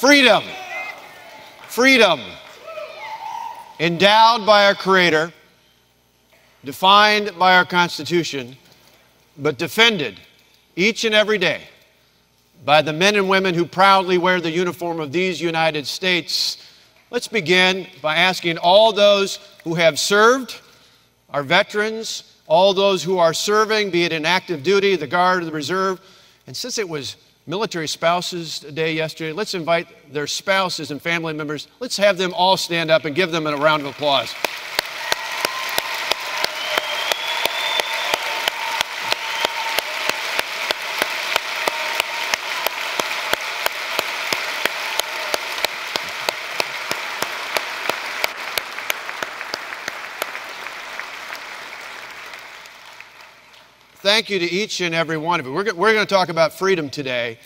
Freedom. Freedom. Endowed by our Creator, defined by our Constitution, but defended each and every day by the men and women who proudly wear the uniform of these United States. Let's begin by asking all those who have served, our veterans, all those who are serving, be it in active duty, the Guard, or the Reserve. And since it was Military Spouses Day yesterday, let's invite their spouses and family members. Let's have them all stand up and give them a round of applause. Thank you to each and every one of you. We're going to talk about freedom today.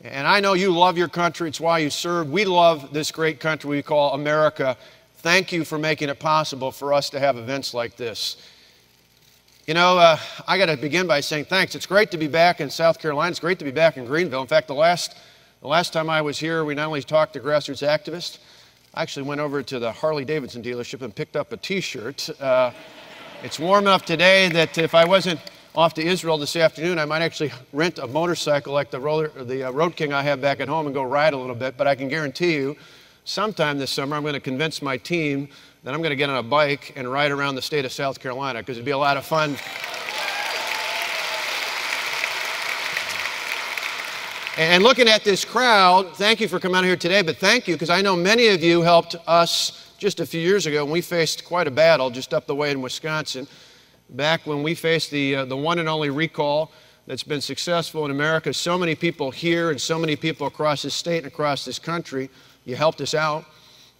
And I know you love your country. It's why you serve. We love this great country we call America. Thank you for making it possible for us to have events like this. You know, I got to begin by saying thanks. It's great to be back in South Carolina. It's great to be back in Greenville. In fact, the last time I was here, we not only talked to grassroots activists, I actually went over to the Harley-Davidson dealership and picked up a T-shirt. It's warm enough today that if I wasn't off to Israel this afternoon, I might actually rent a motorcycle like the Road King I have back at home and go ride a little bit. But I can guarantee you, sometime this summer, I'm going to convince my team that I'm going to get on a bike and ride around the state of South Carolina, because it'd be a lot of fun. And looking at this crowd, thank you for coming out here today, but thank you, because I know many of you helped us just a few years ago when we faced quite a battle just up the way in Wisconsin. Back when we faced the one and only recall that's been successful in America, so many people here and so many people across this state and across this country, you helped us out.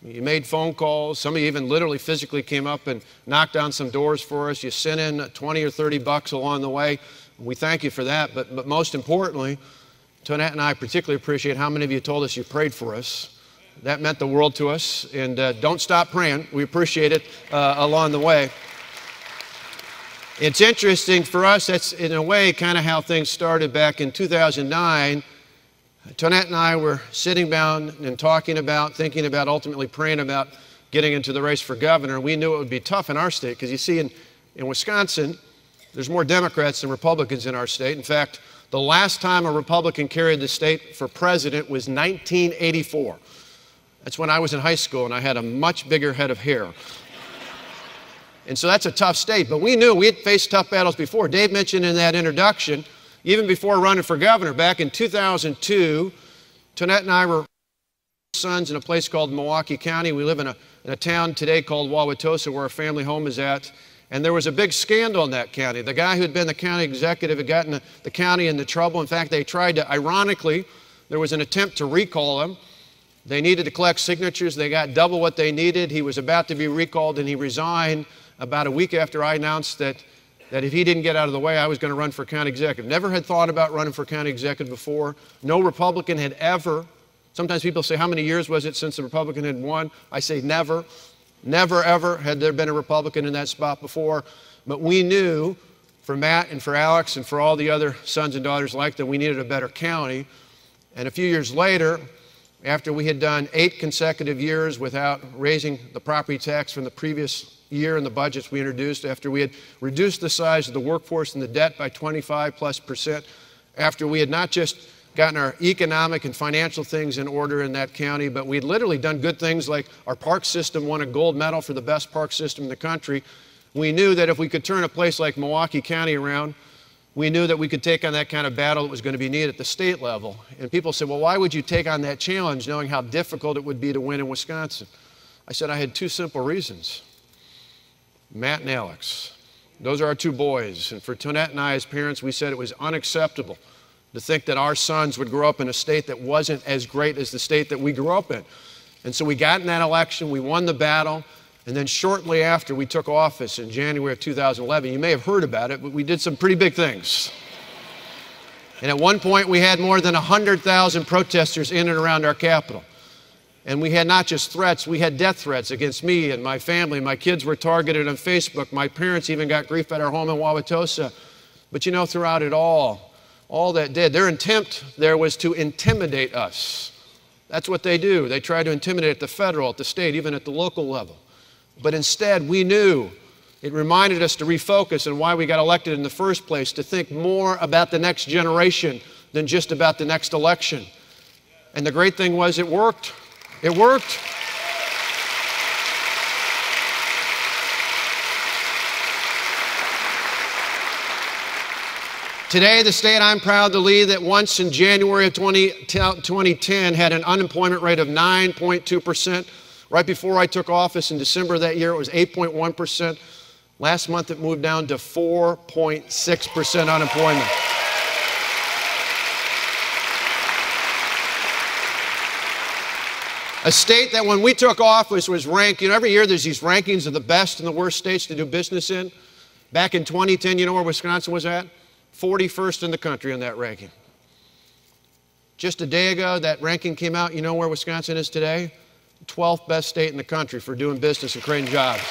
You made phone calls. Some of you even literally physically came up and knocked on some doors for us. You sent in 20 or 30 bucks along the way. We thank you for that. But most importantly, Tonette and I particularly appreciate how many of you told us you prayed for us. That meant the world to us. And don't stop praying. We appreciate it along the way. It's interesting for us, that's in a way kind of how things started back in 2009. Tonette and I were sitting down and talking about, thinking about, ultimately praying about getting into the race for governor. We knew it would be tough in our state because you see in Wisconsin, there's more Democrats than Republicans in our state. In fact, the last time a Republican carried the state for president was 1984. That's when I was in high school and I had a much bigger head of hair. And so that's a tough state. But we knew we had faced tough battles before. Dave mentioned in that introduction, even before running for governor, back in 2002, Tonette and I were sons in a place called Milwaukee County. We live in a town today called Wauwatosa, where our family home is at. And there was a big scandal in that county. The guy who had been the county executive had gotten the county into trouble. In fact, they tried to, ironically, there was an attempt to recall him. They needed to collect signatures. They got double what they needed. He was about to be recalled, and he resigned about a week after I announced that if he didn't get out of the way, I was going to run for county executive. Never had thought about running for county executive before. No Republican had ever. Sometimes people say, how many years was it since the Republican had won? I say never. Never, ever had there been a Republican in that spot before. But we knew, for Matt and for Alex and for all the other sons and daughters like them, we needed a better county. And a few years later, after we had done 8 consecutive years without raising the property tax from the previous year in the budgets we introduced, after we had reduced the size of the workforce and the debt by 25+%, after we had not just gotten our economic and financial things in order in that county, but we had literally done good things like our park system won a gold medal for the best park system in the country. We knew that if we could turn a place like Milwaukee County around, we knew that we could take on that kind of battle that was going to be needed at the state level. And people said, well, why would you take on that challenge knowing how difficult it would be to win in Wisconsin? I said I had 2 simple reasons. Matt and Alex. Those are our 2 boys. And for Tonette and I as parents, we said it was unacceptable to think that our sons would grow up in a state that wasn't as great as the state that we grew up in. And so we got in that election, we won the battle, and then shortly after we took office in January of 2011, you may have heard about it, but we did some pretty big things. And at one point, we had more than 100,000 protesters in and around our capital. And we had not just threats, we had death threats against me and my family. My kids were targeted on Facebook. My parents even got grief at our home in Wauwatosa. But you know, throughout it all that did, their intent there was to intimidate us. That's what they do. They try to intimidate at the federal, at the state, even at the local level. But instead, we knew it reminded us to refocus on why we got elected in the first place, to think more about the next generation than just about the next election. And the great thing was it worked. It worked. Today, the state I'm proud to lead that once in January of 2010 had an unemployment rate of 9.2%. Right before I took office in December of that year, it was 8.1%. Last month, it moved down to 4.6% unemployment. A state that when we took office was ranked, every year there's these rankings of the best and the worst states to do business in. Back in 2010, you know where Wisconsin was at? 41st in the country in that ranking. Just a day ago, that ranking came out. You know where Wisconsin is today? 12th best state in the country for doing business and creating jobs.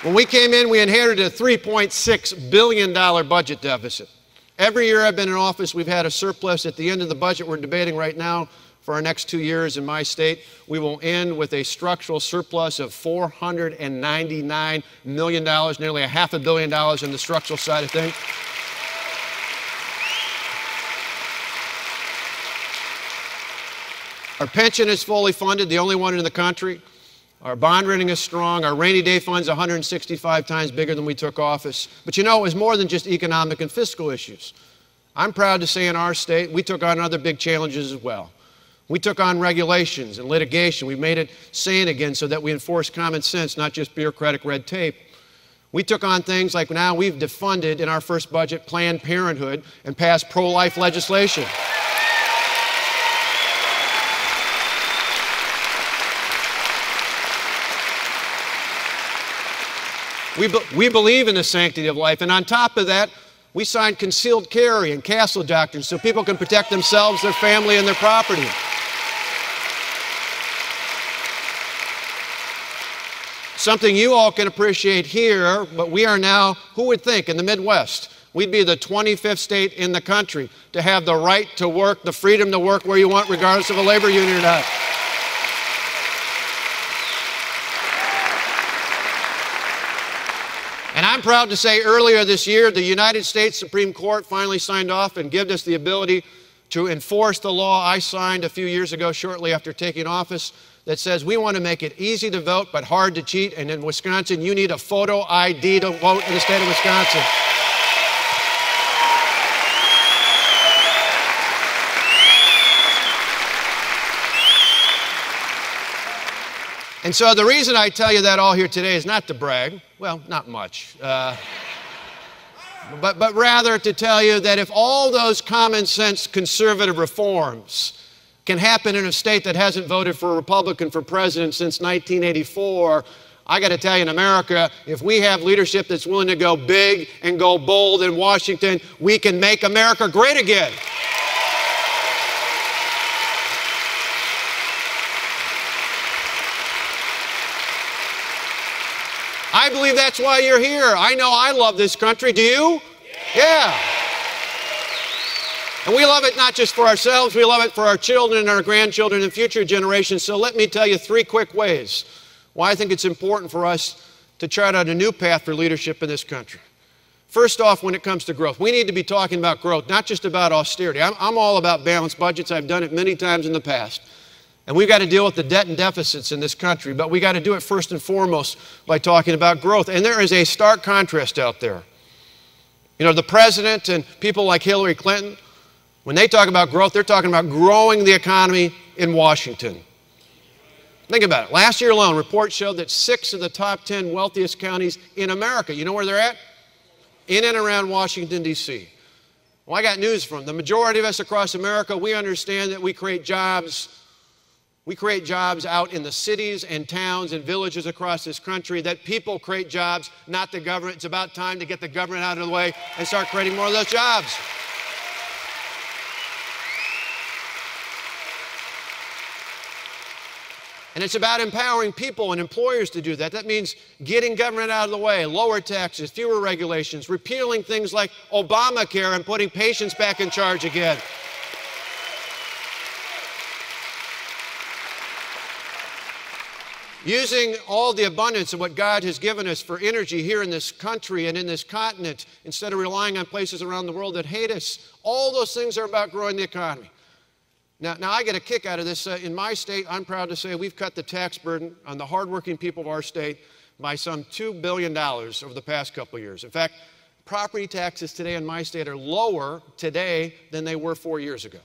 When we came in, we inherited a $3.6 billion budget deficit. Every year I've been in office, we've had a surplus. At the end of the budget we're debating right now, for our next 2 years in my state, we will end with a structural surplus of $499 million, nearly $500 million in the structural side of things. Our pension is fully funded, the only one in the country. Our bond rating is strong. Our rainy day fund's 165 times bigger than we took office. But it was more than just economic and fiscal issues. I'm proud to say in our state, we took on other big challenges as well. We took on regulations and litigation. We made it sane again so that we enforce common sense, not just bureaucratic red tape. We took on things like now we've defunded in our first budget Planned Parenthood and passed pro-life legislation. We believe in the sanctity of life, and on top of that, we signed concealed carry and castle doctrines so people can protect themselves, their family, and their property. Something you all can appreciate here, but we are now, who would think, in the Midwest, we'd be the 25th state in the country to have the right to work, the freedom to work where you want, regardless of a labor union or not. And I'm proud to say earlier this year, the United States Supreme Court finally signed off and gave us the ability to enforce the law I signed a few years ago, shortly after taking office, that says we want to make it easy to vote but hard to cheat. And in Wisconsin, you need a photo ID to vote in the state of Wisconsin. And so the reason I tell you that all here today is not to brag, well, not much, but rather to tell you that if all those common sense conservative reforms can happen in a state that hasn't voted for a Republican for president since 1984, I got to tell you, in America, if we have leadership that's willing to go big and go bold in Washington, we can make America great again. I believe that's why you're here. I know I love this country. Do you? Yeah. And we love it not just for ourselves, we love it for our children and our grandchildren and future generations. So let me tell you 3 quick ways why I think it's important for us to chart out a new path for leadership in this country. First off, when it comes to growth, we need to be talking about growth, not just about austerity. I'm all about balanced budgets. I've done it many times in the past. And we've got to deal with the debt and deficits in this country, but we got to do it first and foremost by talking about growth. And there is a stark contrast out there. The president and people like Hillary Clinton, when they talk about growth, they're talking about growing the economy in Washington. Think about it. Last year alone, reports showed that 6 of the top 10 wealthiest counties in America, you know where they're at? In and around Washington, D.C. Well, I got news for them. The majority of us across America, we understand that we create jobs. We create jobs out in the cities and towns and villages across this country, that people create jobs, not the government. It's about time to get the government out of the way and start creating more of those jobs. And it's about empowering people and employers to do that. That means getting government out of the way, lower taxes, fewer regulations, repealing things like Obamacare and putting patients back in charge again. Using all the abundance of what God has given us for energy here in this country and in this continent, instead of relying on places around the world that hate us. All those things are about growing the economy. Now I get a kick out of this. In my state, I'm proud to say we've cut the tax burden on the hardworking people of our state by some $2 billion over the past couple of years. In fact, property taxes today in my state are lower today than they were 4 years ago.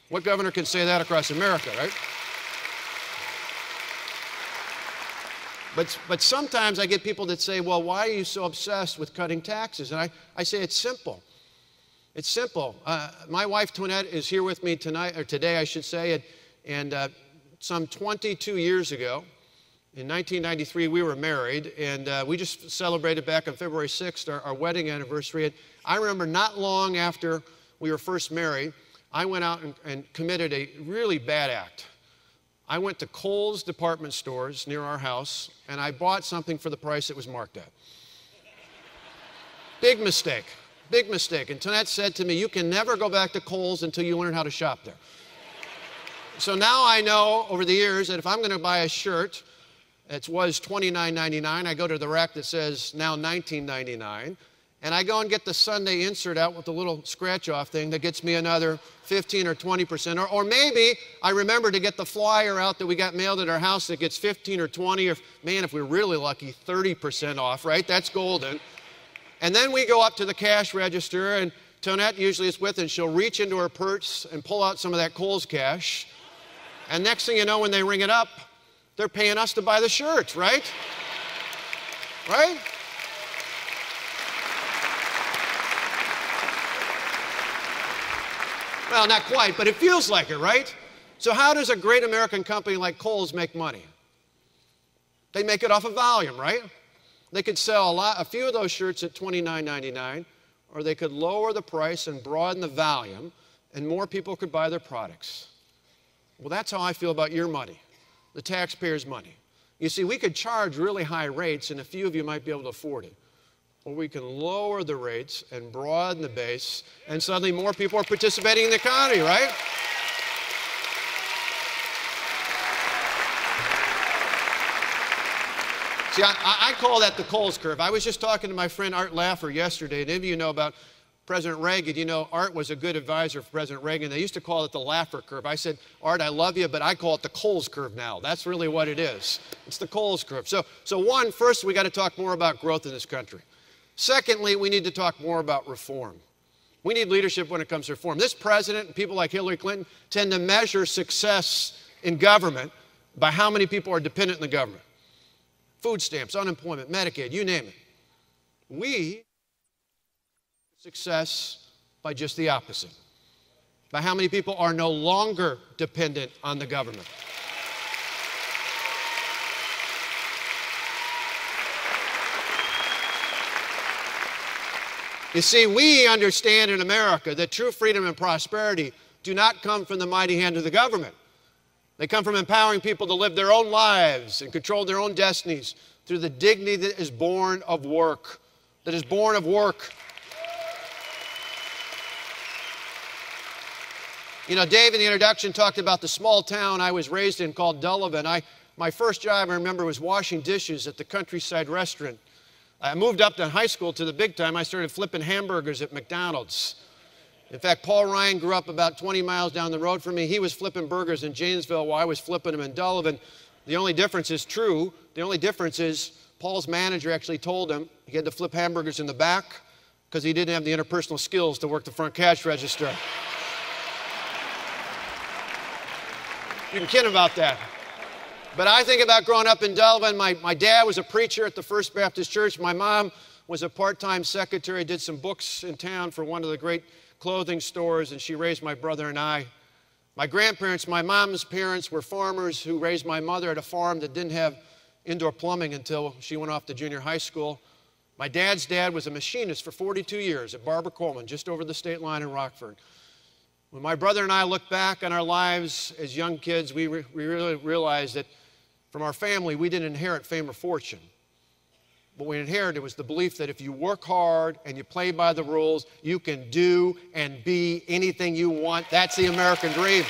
What governor can say that across America, right? But sometimes I get people that say, well, why are you so obsessed with cutting taxes? And I say it's simple. It's simple. My wife, Toinette, is here with me tonight, or today, I should say, and some 22 years ago, in 1993, we were married, and we just celebrated back on February 6th our wedding anniversary. And I remember not long after we were first married, I went out and committed a really bad act. I went to Kohl's department stores near our house, and I bought something for the price it was marked at. Big mistake. Big mistake. And Tonette said to me, you can never go back to Kohl's until you learn how to shop there. So now I know over the years that if I'm going to buy a shirt that was $29.99, I go to the rack that says now $19.99, and I go and get the Sunday insert out with the little scratch-off thing that gets me another 15 or 20%. Or maybe I remember to get the flyer out that we got mailed at our house that gets 15 or 20, or man, if we're really lucky, 30% off, right? That's golden. And then we go up to the cash register, and Tonette usually is with, and she'll reach into her purse and pull out some of that Kohl's cash. And next thing you know, when they ring it up, they're paying us to buy the shirt, right? Right? Well, not quite, but it feels like it, right? So how does a great American company like Kohl's make money? They make it off of volume, right? They could sell a few of those shirts at $29.99, or they could lower the price and broaden the volume, and more people could buy their products. Well, that's how I feel about your money, the taxpayers' money. You see, we could charge really high rates, and a few of you might be able to afford it. Or we can lower the rates and broaden the base, and suddenly more people are participating in the economy, right? See, I call that the Kohl's curve. I was just talking to my friend Art Laffer yesterday, and if you know about President Reagan, you know Art was a good advisor for President Reagan. They used to call it the Laffer curve. I said, Art, I love you, but I call it the Kohl's curve now. That's really what it is. It's the Kohl's curve. So first, we got to talk more about growth in this country. Secondly, we need to talk more about reform. We need leadership when it comes to reform. This president and people like Hillary Clinton tend to measure success in government by how many people are dependent on the government. Food stamps, unemployment, Medicaid, you name it. We success by just the opposite, by how many people are no longer dependent on the government. You see, we understand in America that true freedom and prosperity do not come from the mighty hand of the government. They come from empowering people to live their own lives and control their own destinies through the dignity that is born of work, that is born of work. You know, Dave in the introduction talked about the small town I was raised in called Delavan. My first job, I remember, was washing dishes at the Countryside restaurant. I moved up to high school to the big time. I started flipping hamburgers at McDonald's. In fact, Paul Ryan grew up about 20 miles down the road from me. He was flipping burgers in Janesville while I was flipping them in Delavan. The only difference is true. The only difference is Paul's manager actually told him he had to flip hamburgers in the back because he didn't have the interpersonal skills to work the front cash register. You can kid about that. But I think about growing up in Delavan. My dad was a preacher at the First Baptist Church. My mom was a part-time secretary, did some books in town for one of the great clothing stores, and she raised my brother and I. My grandparents, my mom's parents, were farmers who raised my mother at a farm that didn't have indoor plumbing until she went off to junior high school. My dad's dad was a machinist for 42 years at Barbara Coleman, just over the state line in Rockford. When my brother and I look back on our lives as young kids, we really realized that From our family, we didn't inherit fame or fortune. What we inherited was the belief that if you work hard and you play by the rules, you can do and be anything you want. That's the American dream.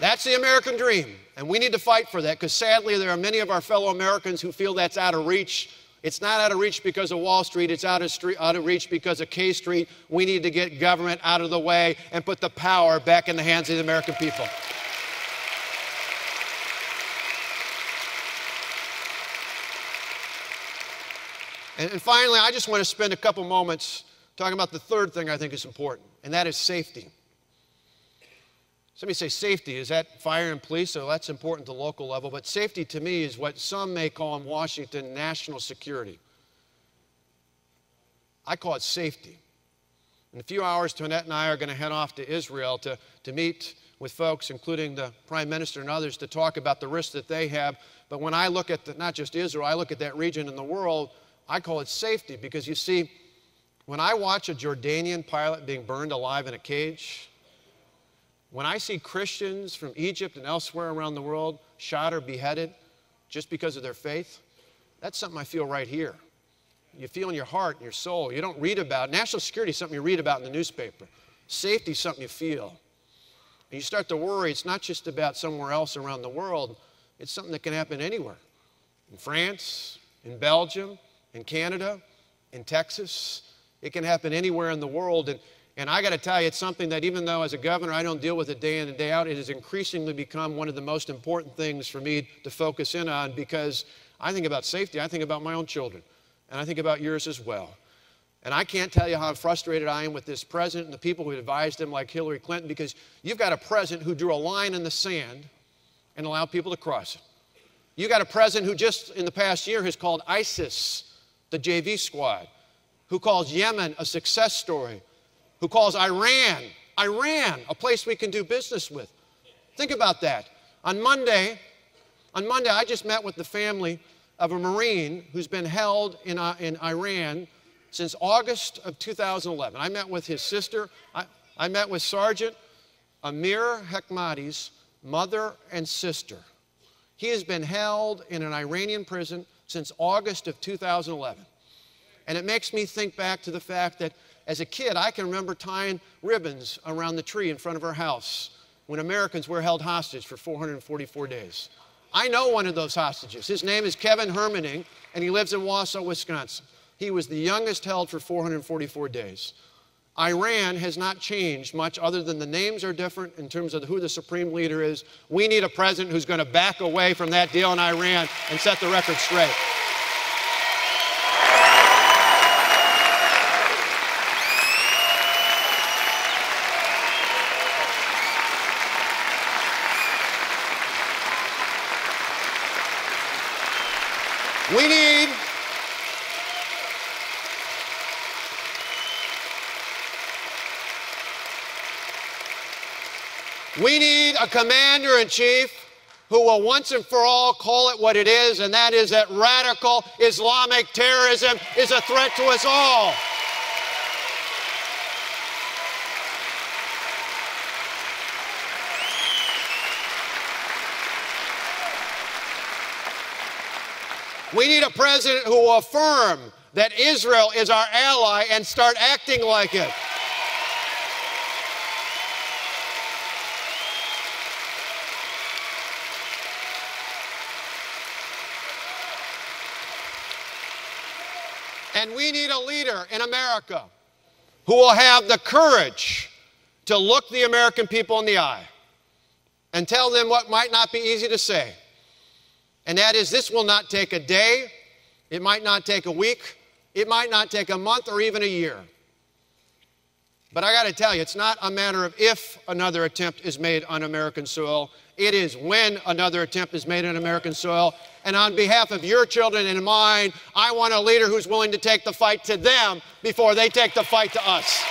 That's the American dream, and we need to fight for that, because sadly there are many of our fellow Americans who feel that's out of reach. It's not out of reach because of Wall Street, it's out of reach because of K Street. We need to get government out of the way and put the power back in the hands of the American people. And finally, I just want to spend a couple moments talking about the third thing I think is important, and that is safety. Somebody say safety. Is that fire and police? So that's important to the local level. But safety to me is what some may call in Washington national security. I call it safety. In a few hours, Tonette and I are going to head off to Israel to meet with folks, including the Prime Minister and others, to talk about the risks that they have. But when I look at not just Israel, I look at that region in the world, I call it safety, because you see, when I watch a Jordanian pilot being burned alive in a cage, when I see Christians from Egypt and elsewhere around the world shot or beheaded just because of their faith, that's something I feel right here. You feel in your heart and your soul. You don't read about. National security is something you read about in the newspaper. Safety is something you feel. And you start to worry. It's not just about somewhere else around the world. It's something that can happen anywhere. In France, in Belgium, in Canada, in Texas. It can happen anywhere in the world. And I got to tell you, it's something that even though as a governor I don't deal with it day in and day out, it has increasingly become one of the most important things for me to focus in on, because I think about safety. I think about my own children, and I think about yours as well. And I can't tell you how frustrated I am with this president and the people who advised him, like Hillary Clinton, because you've got a president who drew a line in the sand and allowed people to cross it. You've got a president who just in the past year has called ISIS the JV squad, who calls Yemen a success story, who calls Iran a place we can do business with. Think about that. On Monday, I just met with the family of a Marine who's been held in Iran since August of 2011. I met with his sister. I met with Sergeant Amir Hekmati's mother and sister. He has been held in an Iranian prison since August of 2011. And it makes me think back to the fact that as a kid, I can remember tying ribbons around the tree in front of our house when Americans were held hostage for 444 days. I know one of those hostages. His name is Kevin Hermaning, and he lives in Wausau, Wisconsin. He was the youngest held for 444 days. Iran has not changed much other than the names are different in terms of who the supreme leader is. We need a president who's going to back away from that deal in Iran and set the record straight. We need a commander-in-chief who will once and for all call it what it is, and that is that radical Islamic terrorism is a threat to us all. We need a president who will affirm that Israel is our ally and start acting like it. And we need a leader in America who will have the courage to look the American people in the eye and tell them what might not be easy to say. And that is, this will not take a day, it might not take a week, it might not take a month or even a year. But I got to tell you, it's not a matter of if another attempt is made on American soil. It is when another attempt is made on American soil. And on behalf of your children and mine, I want a leader who's willing to take the fight to them before they take the fight to us.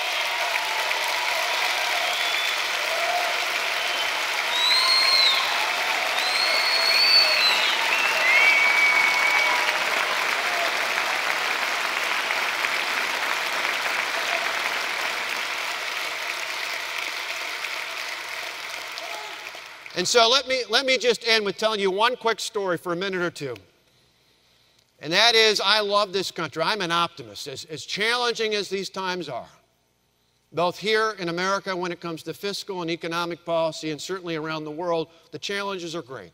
And so let me just end with telling you one quick story for a minute or two. And that is, I love this country. I'm an optimist. As challenging as these times are, both here in America when it comes to fiscal and economic policy, and certainly around the world, the challenges are great.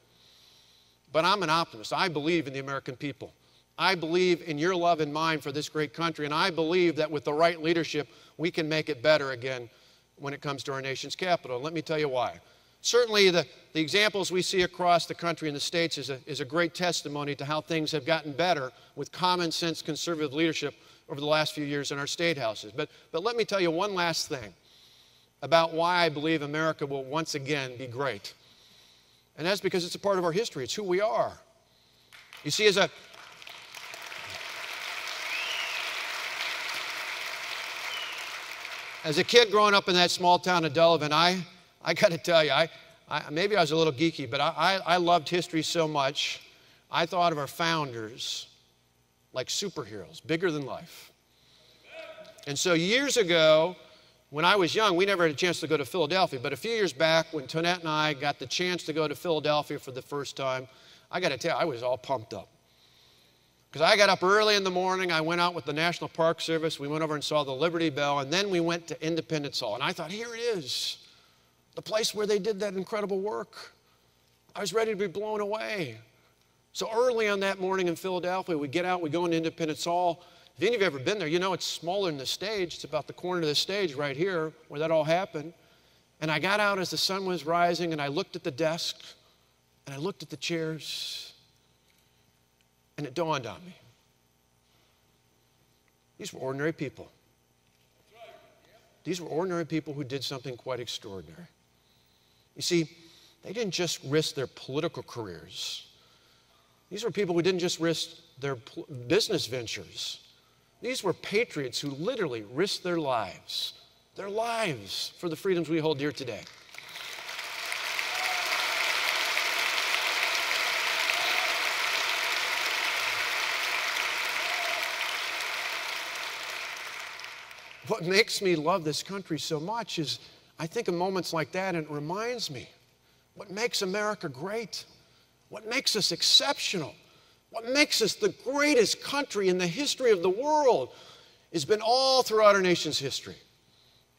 But I'm an optimist. I believe in the American people. I believe in your love and mine for this great country, and I believe that with the right leadership, we can make it better again when it comes to our nation's capital. And let me tell you why. Certainly, the examples we see across the country and the states is a great testimony to how things have gotten better with common sense conservative leadership over the last few years in our state houses. But let me tell you one last thing about why I believe America will once again be great. And that's because it's a part of our history. It's who we are. You see, as a kid growing up in that small town of Delavan, I got to tell you, maybe I was a little geeky, but I loved history so much, I thought of our founders like superheroes, bigger than life. And so years ago, when I was young, we never had a chance to go to Philadelphia, but a few years back when Tonette and I got the chance to go to Philadelphia for the first time, I got to tell you, I was all pumped up. Because I got up early in the morning, I went out with the National Park Service, we went over and saw the Liberty Bell, and then we went to Independence Hall. And I thought, here it is, the place where they did that incredible work. I was ready to be blown away. So early on that morning in Philadelphia, we get out, we go into Independence Hall. If any of you have ever been there, you know it's smaller than the stage. It's about the corner of the stage right here where that all happened. And I got out as the sun was rising, and I looked at the desk, and I looked at the chairs, and it dawned on me. These were ordinary people. These were ordinary people who did something quite extraordinary. You see, they didn't just risk their political careers. These were people who didn't just risk their business ventures. These were patriots who literally risked their lives for the freedoms we hold dear today. What makes me love this country so much is I think of moments like that and it reminds me what makes America great, what makes us exceptional, what makes us the greatest country in the history of the world has been all throughout our nation's history.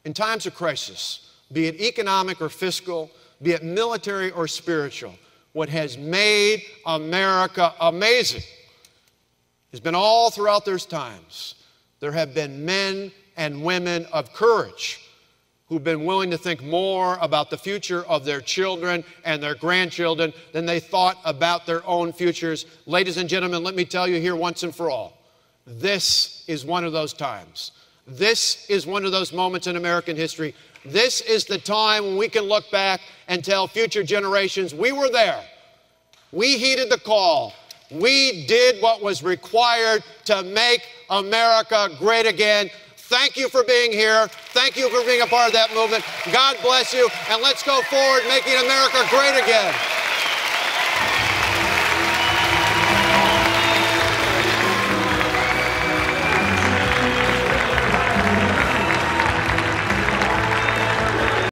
In times of crisis, be it economic or fiscal, be it military or spiritual, what has made America amazing has been all throughout those times. There have been men and women of courage who've been willing to think more about the future of their children and their grandchildren than they thought about their own futures. Ladies and gentlemen, let me tell you here once and for all, this is one of those times. This is one of those moments in American history. This is the time when we can look back and tell future generations, we were there. We heeded the call. We did what was required to make America great again. Thank you for being here. Thank you for being a part of that movement. God bless you, and let's go forward making America great again.